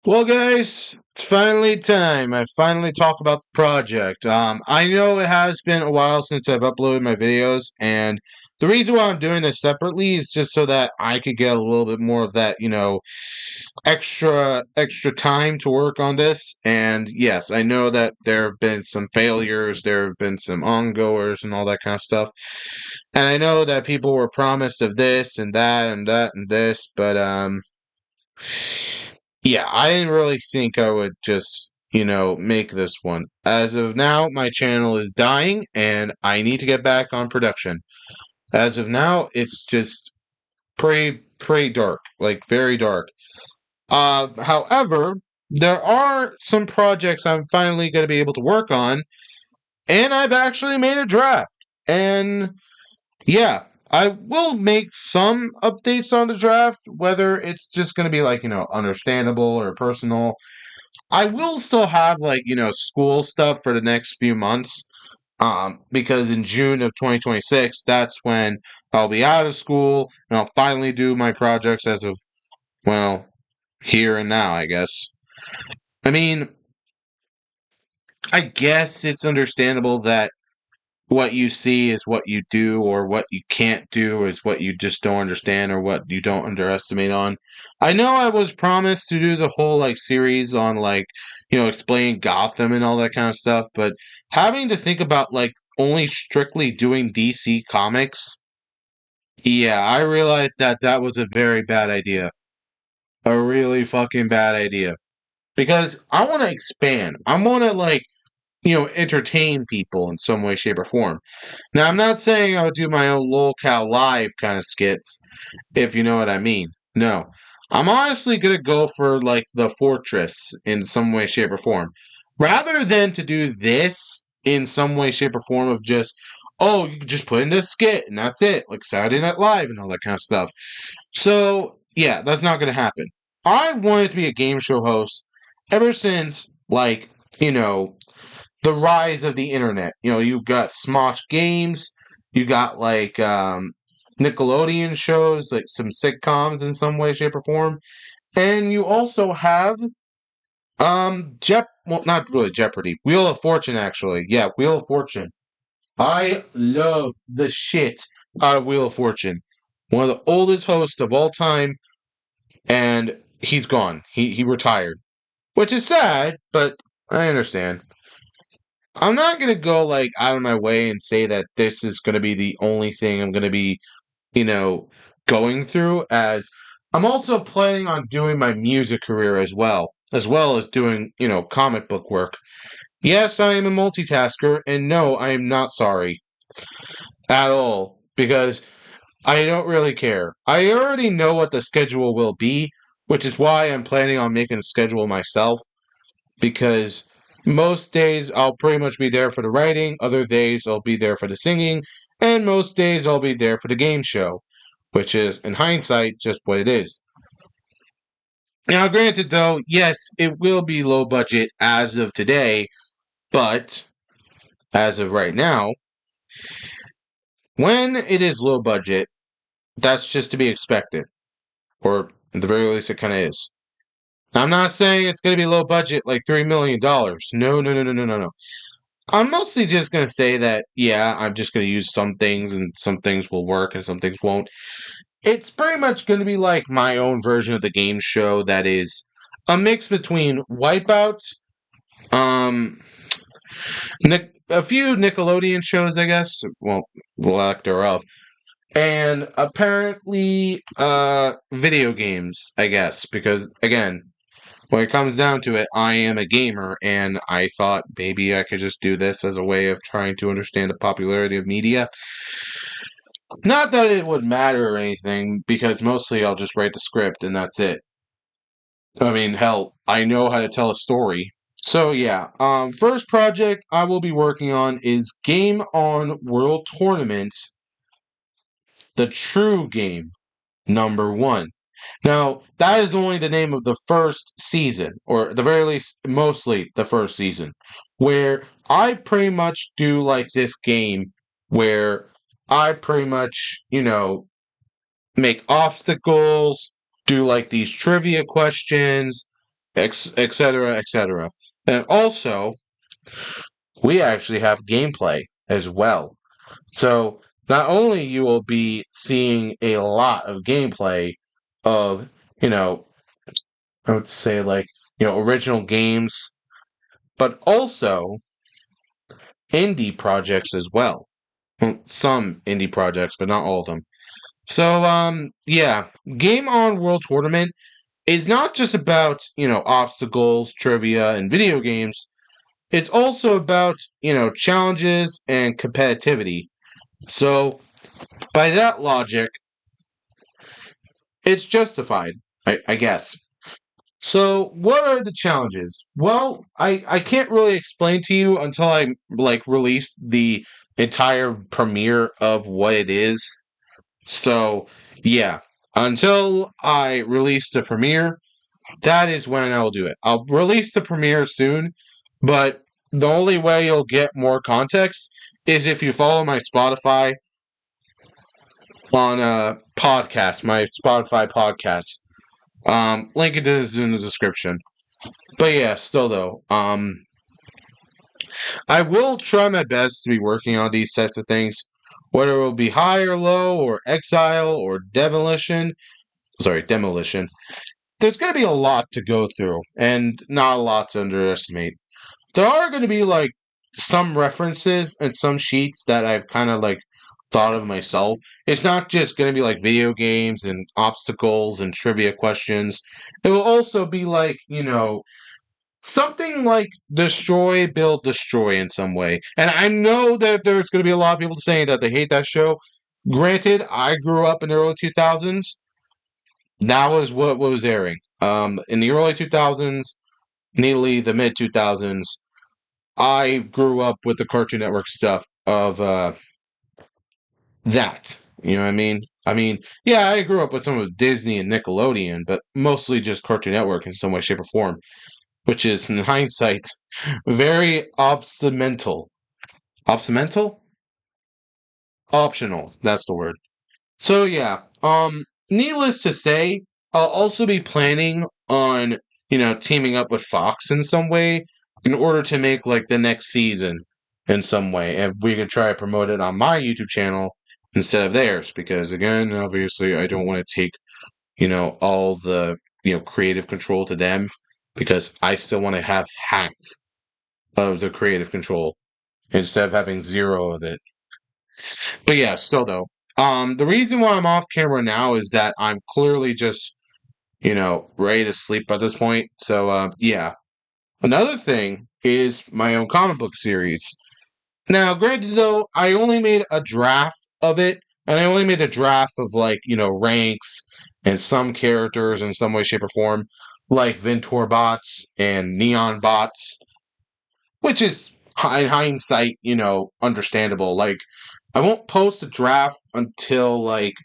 Well, guys, it's finally time. I finally talk about the project. I know it has been a while since I've uploaded my videos, and the reason why I'm doing this separately is just so that I could get a little bit more of that, extra time to work on this. And yes, I know that there have been some failures, there have been some ongoers, and all that kind of stuff. And I know that people were promised of this and that and that and this, but yeah, I didn't really think I would just, make this one. As of now, my channel is dying and I need to get back on production. As of now, it's just pretty dark, like very dark. However, there are some projects I'm finally going to be able to work on, and I've actually made a draft. And yeah, I will make some updates on the draft, whether it's just going to be like, understandable or personal. I will still have like, school stuff for the next few months. Because in June of 2026, that's when I'll be out of school and I'll finally do my projects as of, well, here and now, I guess. I mean, I guess it's understandable that what you see is what you do, or what you can't do is what you just don't understand, or what you don't underestimate on. I know I was promised to do the whole like series on like, explaining Gotham and all that kind of stuff, but having to think about like only strictly doing DC comics, yeah, I realized that that was a very bad idea. A really fucking bad idea. Because I want to expand. I want to like, entertain people in some way, shape, or form. Now, I'm not saying I would do my own lolcow live kind of skits, if you know what I mean. No. I'm honestly going to go for, like, the Fortress in some way, shape, or form. Rather than to do this in some way, shape, or form of just, oh, you can just put in this skit and that's it, like Saturday Night Live and all that kind of stuff. So, yeah, that's not going to happen. I wanted to be a game show host ever since, like, you know, the rise of the internet. You've got Smosh Games, you got like Nickelodeon shows, like some sitcoms in some way, shape, or form, and you also have well, not really Jeopardy, Wheel of Fortune, actually. Yeah, Wheel of Fortune. I love the shit out of Wheel of Fortune. One of the oldest hosts of all time, and he's gone. He retired, which is sad, but I understand. I'm not gonna go like out of my way and say that this is gonna be the only thing I'm gonna be, you know, going through, as I'm also planning on doing my music career as well as doing, comic book work. Yes, I am a multitasker, and no, I am not sorry at all, because I don't really care. I already know what the schedule will be, which is why I'm planning on making a schedule myself, because most days I'll pretty much be there for the writing, other days I'll be there for the singing, and most days I'll be there for the game show, which is, in hindsight, just what it is. Now, granted, though, yes, it will be low budget as of today, but as of right now, when it is low budget, that's just to be expected, or at the very least, it kind of is. I'm not saying it's going to be low budget like $3 million. No, no, no, no, no, no, no. I'm mostly just going to say that, yeah, I'm just going to use some things and some things will work and some things won't. It's pretty much going to be like my own version of the game show that is a mix between Wipeout, um, a few Nickelodeon shows, I guess. Well, the lack thereof. And apparently, video games, I guess. Because, again, when it comes down to it, I am a gamer, and I thought maybe I could just do this as a way of trying to understand the popularity of media. Not that it would matter or anything, because mostly I'll just write the script and that's it. I mean, hell, I know how to tell a story. So yeah, first project I will be working on is Game On World Tournament, the true game, #1. Now, that is only the name of the first season, or at the very least, mostly the first season, where I pretty much do like this game where I pretty much, make obstacles, do like these trivia questions, etc., etc. And also, we actually have gameplay as well. So not only you will be seeing a lot of gameplay of, you know, I would say like, original games, but also indie projects as well. Well, some indie projects, but not all of them. So, yeah, Game On World Tournament is not just about, obstacles, trivia, and video games. It's also about, challenges and competitivity. So, by that logic, it's justified, I guess. So, what are the challenges? Well, I can't really explain to you until I like release the entire premiere of what it is. So, yeah, until I release the premiere, that is when I'll do it. I'll release the premiere soon, but the only way you'll get more context is if you follow my Spotify on a podcast, my Spotify podcast. Link it is in the description. But yeah, still though, I will try my best to be working on these types of things, whether it will be high or low, or exile, or demolition. Sorry, demolition. There's going to be a lot to go through, and not a lot to underestimate. There are going to be like some references and some sheets that I've kind of like thought of myself. It's not just going to be like video games and obstacles and trivia questions. It will also be like, something like destroy, build, destroy in some way. And I know that there's going to be a lot of people saying that they hate that show. Granted, I grew up in the early 2000s. That was what was airing. In the early 2000s, nearly the mid 2000s, I grew up with the Cartoon Network stuff of that. You know what I mean? I mean, yeah, I grew up with some of Disney and Nickelodeon, but mostly just Cartoon Network in some way, shape, or form, which is, in hindsight, very obstamental. Obstamental? Optional. That's the word. So yeah, needless to say, I'll also be planning on, teaming up with Fox in some way in order to make like the next season in some way. And we can try to promote it on my YouTube channel instead of theirs, because again, obviously I don't want to take, all the, creative control to them, because I still want to have half of the creative control instead of having zero of it. But yeah, still though. The reason why I'm off camera now is that I'm clearly just, ready to sleep at this point. So, yeah. Another thing is my own comic book series. Now, granted though, I only made a draft of it, and I only made a draft of like, ranks and some characters in some way, shape, or form, like Ventor bots and Neon bots, which is in hindsight, understandable. Like, I won't post a draft until like,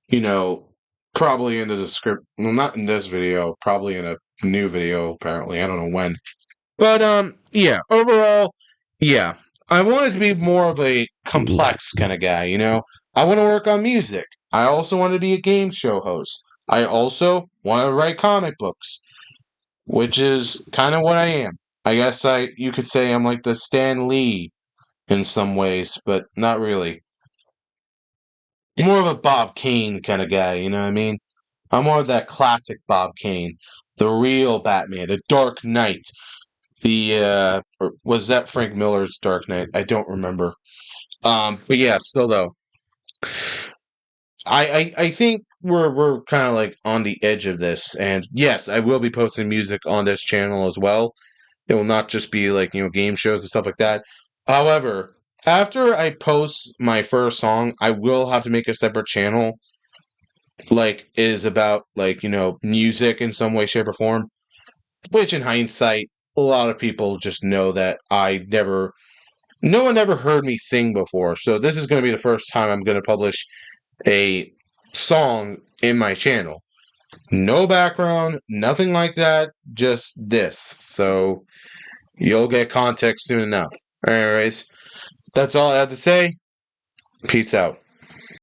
you know, probably into the script. Well, not in this video. Probably in a new video. Apparently, I don't know when. But yeah. Overall, yeah. I wanted to be more of a complex kind of guy. I want to work on music. I also want to be a game show host. I also want to write comic books, which is kind of what I am. I guess you could say I'm like the Stan Lee in some ways, but not really. More of a Bob Kane kind of guy, you know what I mean? I'm more of that classic Bob Kane, the real Batman, the Dark Knight. Or was that Frank Miller's Dark Knight? I don't remember. But yeah, still though, I think we're kind of like on the edge of this, and yes, I will be posting music on this channel as well. It will not just be like, game shows and stuff like that. However, after I post my first song, I will have to make a separate channel, like, is about, like, music in some way, shape, or form. Which, in hindsight, a lot of people just know that no one ever heard me sing before. So this is going to be the first time I'm going to publish a song in my channel. No background, nothing like that, just this. So you'll get context soon enough. Anyways, that's all I have to say. Peace out.